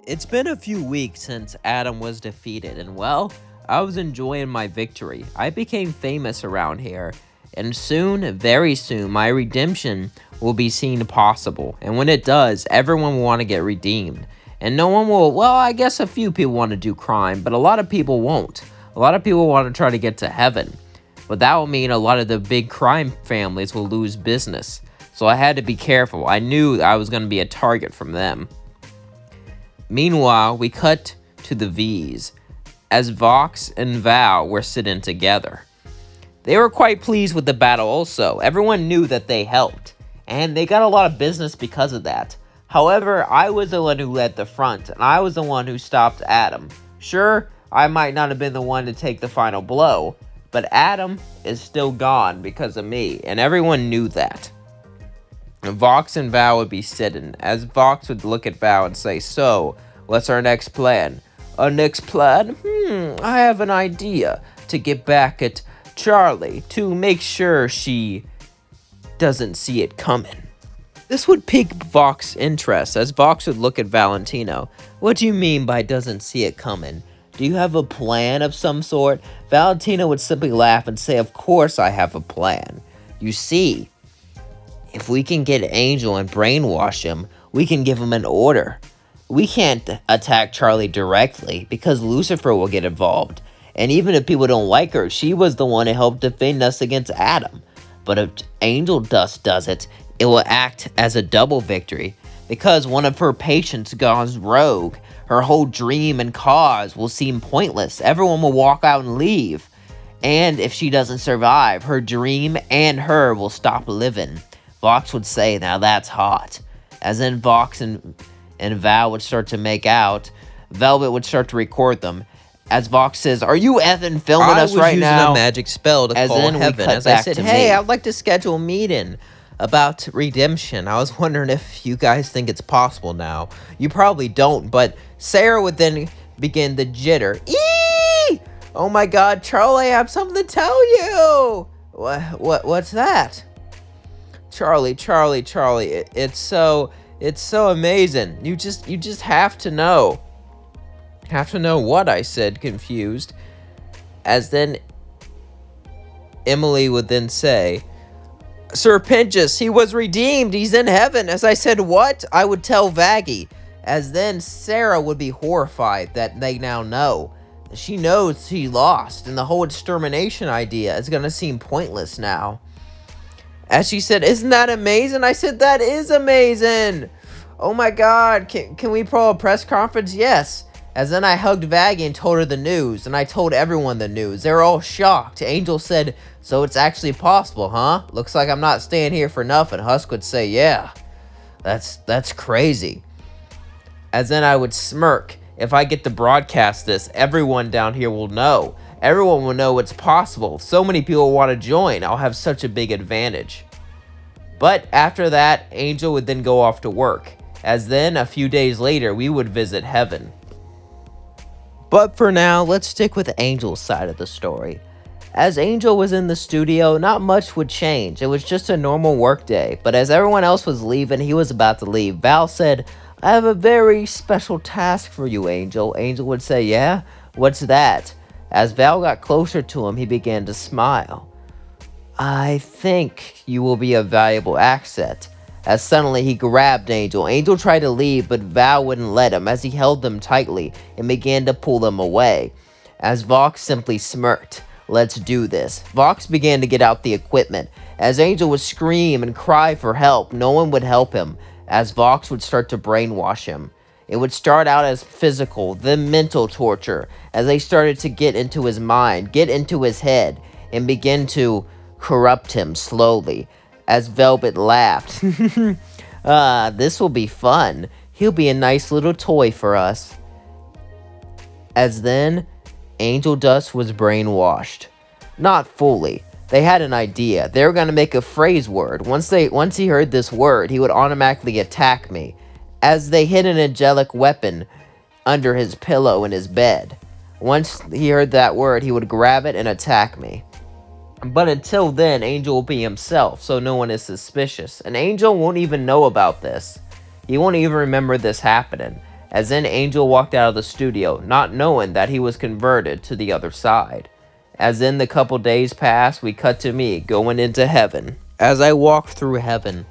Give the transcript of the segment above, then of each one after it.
It's been a few weeks since Adam was defeated, and well, I was enjoying my victory. I became famous around here, and soon, very soon, my redemption will be seen possible. And when it does, everyone will want to get redeemed. And no one will, well, I guess a few people want to do crime, but a lot of people won't. A lot of people want to try to get to heaven. But that will mean a lot of the big crime families will lose business. So I had to be careful. I knew I was going to be a target from them. Meanwhile, we cut to the V's, as Vox and Val were sitting together. They were quite pleased with the battle also. Everyone knew that they helped, and they got a lot of business because of that. However, I was the one who led the front, and I was the one who stopped Adam. Sure, I might not have been the one to take the final blow, but Adam is still gone because of me, and everyone knew that. Vox and Val would be sitting, as Vox would look at Val and say, "So, what's our next plan?" "Our next plan? I have an idea to get back at Charlie to make sure she doesn't see it coming." This would pique Vox's interest, as Vox would look at Valentino. "What do you mean by doesn't see it coming? Do you have a plan of some sort?" Valentino would simply laugh and say, "Of course I have a plan. You see, if we can get Angel and brainwash him, we can give him an order. We can't attack Charlie directly because Lucifer will get involved. And even if people don't like her, she was the one who helped defend us against Adam. But if Angel Dust does it, it will act as a double victory because one of her patients goes rogue. Her whole dream and cause will seem pointless. Everyone will walk out and leave. And if she doesn't survive, her dream and her will stop living." Vox would say, "Now that's hot." As in Vox and Val would start to make out, Velvet would start to record them. As Vox says, "Are you effing filming us right now?" I was using a magic spell to call heaven. As I said, "Hey, I'd like to schedule a meeting about redemption. I was wondering if you guys think it's possible now. You probably don't," but Sarah would then begin the jitter. "Eee! Oh my god, Charlie, I have something to tell you!" What's that?" Charlie, it's so amazing. You just have to know." "Have to know what?" I said, confused. As then Emily would then say, "Sir Pinchas, he was redeemed. He's in heaven." As I said, "What?" I would tell Vaggie. As then Sarah would be horrified that they now know. She knows she lost, and the whole extermination idea is going to seem pointless now. As she said, "Isn't that amazing?" I said, "That is amazing. Oh my god, can we pull a press conference?" "Yes." As then I hugged Vaggie and told her the news, and I told everyone the news. They were all shocked. Angel said, "So it's actually possible, huh? Looks like I'm not staying here for nothing." Husk would say, "Yeah, that's crazy." As then I would smirk. "If I get to broadcast this, everyone down here will know. Everyone will know it's possible. So many people want to join. I'll have such a big advantage." But after that, Angel would then go off to work. As then, a few days later, we would visit heaven. But for now, let's stick with Angel's side of the story. As Angel was in the studio, not much would change. It was just a normal work day. But as everyone else was leaving, he was about to leave. Val said, "I have a very special task for you, Angel." Angel would say, "Yeah? What's that?" As Val got closer to him, he began to smile. "I think you will be a valuable asset." As suddenly he grabbed Angel. Angel tried to leave, but Val wouldn't let him as he held them tightly and began to pull them away. As Vox simply smirked. "Let's do this." Vox began to get out the equipment. As Angel would scream and cry for help, no one would help him, as Vox would start to brainwash him. It would start out as physical, then mental torture, as they started to get into his mind, get into his head, and begin to corrupt him slowly. As Velvet laughed, "This will be fun. He'll be a nice little toy for us." As then, Angel Dust was brainwashed. Not fully. They had an idea. They were going to make a phrase word. Once he heard this word, he would automatically attack me, as they hid an angelic weapon under his pillow in his bed. Once he heard that word, he would grab it and attack me. But until then, Angel will be himself, so no one is suspicious. And Angel won't even know about this. He won't even remember this happening. As then Angel walked out of the studio, not knowing that he was converted to the other side. As then the couple days passed, we cut to me going into heaven. As I walked through heaven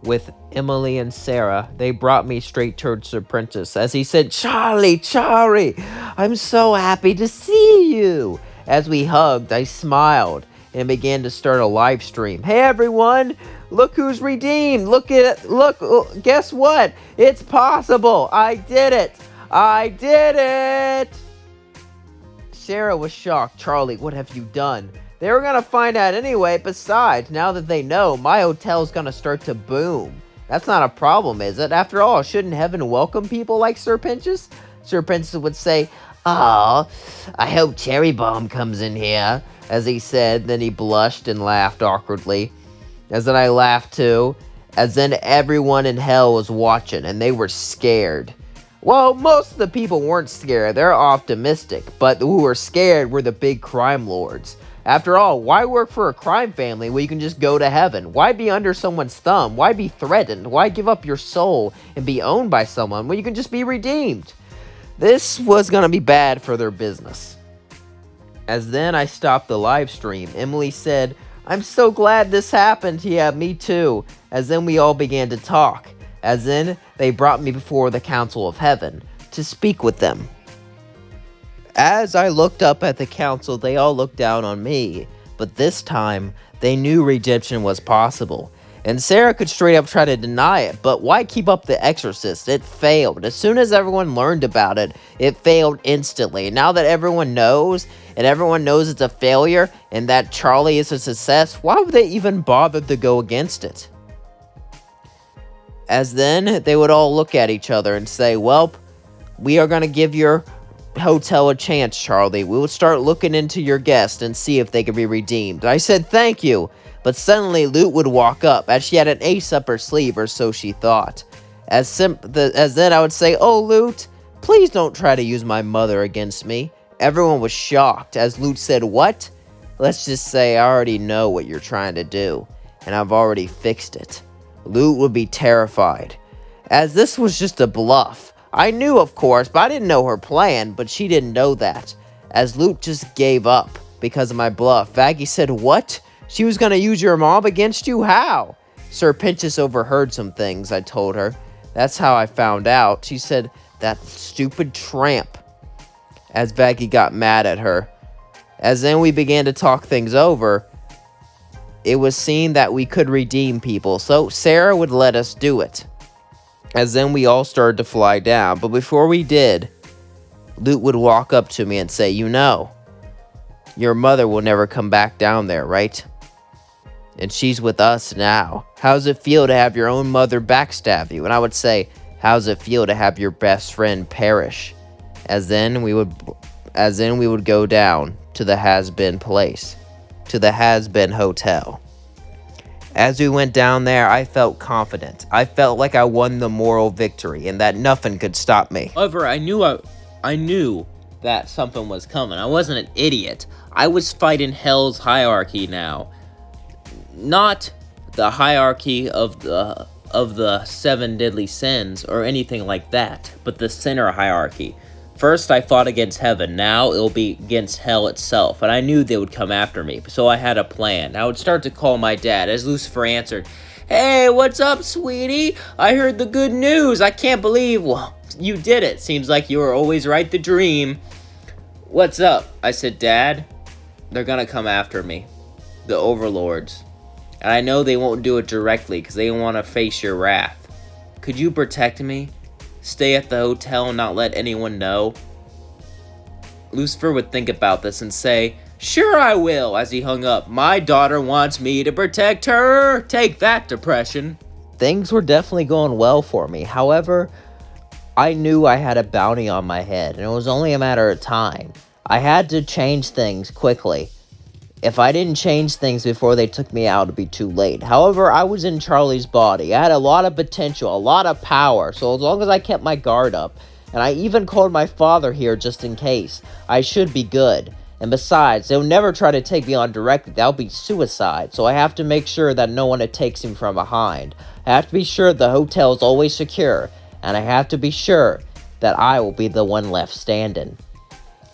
with Emily and Sarah, they brought me straight towards the apprentice. As he said, Charlie, I'm so happy to see you. As we hugged, I smiled and began to start a live stream. Hey everyone, look who's redeemed. Look, guess what? It's possible. I did it. Sarah was shocked. Charlie, what have you done? They were going to find out anyway. Besides, now that they know, my hotel's going to start to boom. That's not a problem, is it? After all, shouldn't heaven welcome people like Sir Pinchus? Sir Pinchus would say, "Oh, I hope Cherry Bomb comes in here," as he said. Then he blushed and laughed awkwardly. As then I laughed too. As then everyone in hell was watching, and they were scared. Well, most of the people weren't scared. They're optimistic. But who were scared were the big crime lords. After all, why work for a crime family where you can just go to heaven? Why be under someone's thumb? Why be threatened? Why give up your soul and be owned by someone when you can just be redeemed? This was going to be bad for their business. As then I stopped the live stream, Emily said, "I'm so glad this happened." Yeah, me too. As then we all began to talk. As then they brought me before the council of heaven to speak with them. As I looked up at the council, they all looked down on me. But this time, they knew redemption was possible. And Sarah could straight up try to deny it, but why keep up the exorcist? It failed. As soon as everyone learned about it, it failed instantly. And now that everyone knows, and everyone knows it's a failure, and that Charlie is a success, why would they even bother to go against it? As then, they would all look at each other and say, "Well, we are going to give your hotel a chance, Charlie. We will start looking into your guests and see if they can be redeemed." I said, "Thank you." But suddenly, Lute would walk up, as she had an ace up her sleeve, or so she thought. As then I would say, "Oh, Lute, please don't try to use my mother against me." Everyone was shocked, as Lute said, "What?" Let's just say I already know what you're trying to do, and I've already fixed it. Lute would be terrified, as this was just a bluff. I knew, of course, but I didn't know her plan, but she didn't know that, as Lute just gave up because of my bluff. Vaggie said, "What? She was going to use your mom against you? How?" Sir Pinchus overheard some things, I told her. That's how I found out. She said, "That stupid tramp," as Vaggie got mad at her. As then we began to talk things over, it was seen that we could redeem people, so Sarah would let us do it. As then we all started to fly down, but before we did, Lute would walk up to me and say, "You know, your mother will never come back down there, right? And she's with us now. How's it feel to have your own mother backstab you?" And I would say, "How's it feel to have your best friend perish?" As then we would go down to the has-been place, to the has-been hotel. As we went down there, I felt confident. I felt like I won the moral victory and that nothing could stop me. However, I knew that something was coming. I wasn't an idiot. I was fighting hell's hierarchy now. Not the hierarchy of the 7 deadly sins or anything like that, but the sinner hierarchy. First, I fought against heaven. Now, it'll be against hell itself. And I knew they would come after me, so I had a plan. I would start to call my dad, as Lucifer answered, "Hey, what's up, sweetie? I heard the good news. I can't believe, well, you did it. Seems like you were always right to dream." "What's up?" I said, "Dad, they're gonna come after me. The overlords. And I know they won't do it directly, because they want to face your wrath. Could you protect me? Stay at the hotel and not let anyone know?" Lucifer would think about this and say, "Sure I will," as he hung up. "My daughter wants me to protect her. Take that, depression." Things were definitely going well for me. However, I knew I had a bounty on my head, and it was only a matter of time. I had to change things quickly. If I didn't change things before they took me out, it'd be too late. However, I was in Charlie's body. I had a lot of potential, a lot of power. So as long as I kept my guard up, and I even called my father here just in case, I should be good. And besides, they'll never try to take me on directly. That'll be suicide. So I have to make sure that no one takes me from behind. I have to be sure the hotel is always secure. and I have to be sure that I will be the one left standing.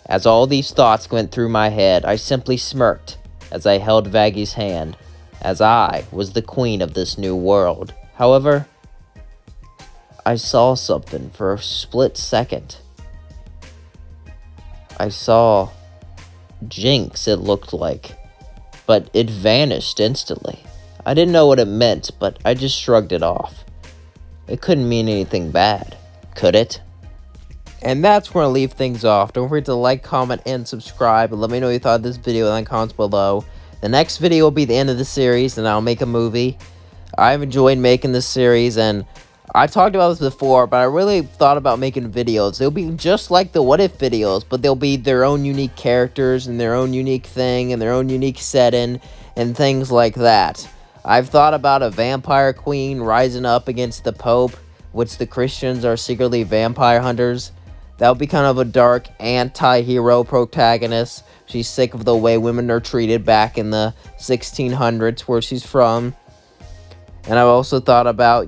As all these thoughts went through my head, I simply smirked as I held Vaggy's hand, as I was the queen of this new world. However, I saw something for a split second. I saw Jinx, it looked like, but it vanished instantly. I didn't know what it meant, but I just shrugged it off. It couldn't mean anything bad, could it? And that's where I leave things off. Don't forget to like, comment, and subscribe. And let me know what you thought of this video in the comments below. The next video will be the end of the series, and I'll make a movie. I've enjoyed making this series, and I talked about this before, but I really thought about making videos. They'll be just like the What If videos, but they'll be their own unique characters, and their own unique thing, and their own unique setting, and things like that. I've thought about a vampire queen rising up against the Pope, which the Christians are secretly vampire hunters. That would be kind of a dark anti-hero protagonist. She's sick of the way women are treated back in the 1600s where she's from. And I've also thought about,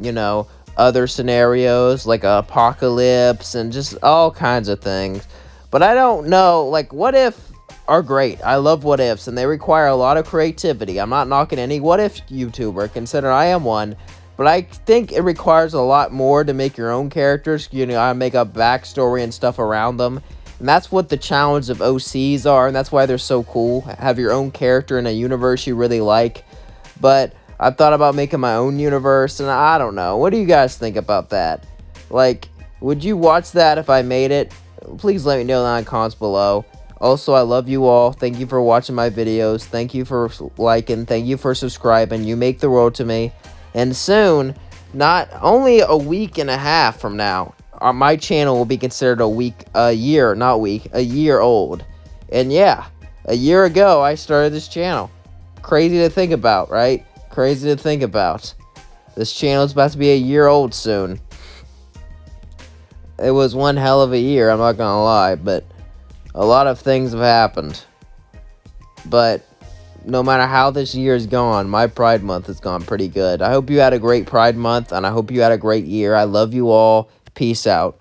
other scenarios like an apocalypse and just all kinds of things. But I don't know, what if are great. I love what ifs, and they require a lot of creativity. I'm not knocking any what if YouTuber, considering I am one. But I think it requires a lot more to make your own characters. I make a backstory and stuff around them. And that's what the challenge of OCs are, and that's why they're so cool. Have your own character in a universe you really like. But I've thought about making my own universe, and I don't know. What do you guys think about that? Would you watch that if I made it? Please let me know in the comments below. Also, I love you all. Thank you for watching my videos. Thank you for liking. Thank you for subscribing. You make the world to me. And soon, not only a week and a half from now, my channel will be considered a year old. And yeah, a year ago, I started this channel. Crazy to think about, right? Crazy to think about. This channel is about to be a year old soon. It was one hell of a year, I'm not gonna lie, but a lot of things have happened. But no matter how this year has gone, my Pride Month has gone pretty good. I hope you had a great Pride Month, and I hope you had a great year. I love you all. Peace out.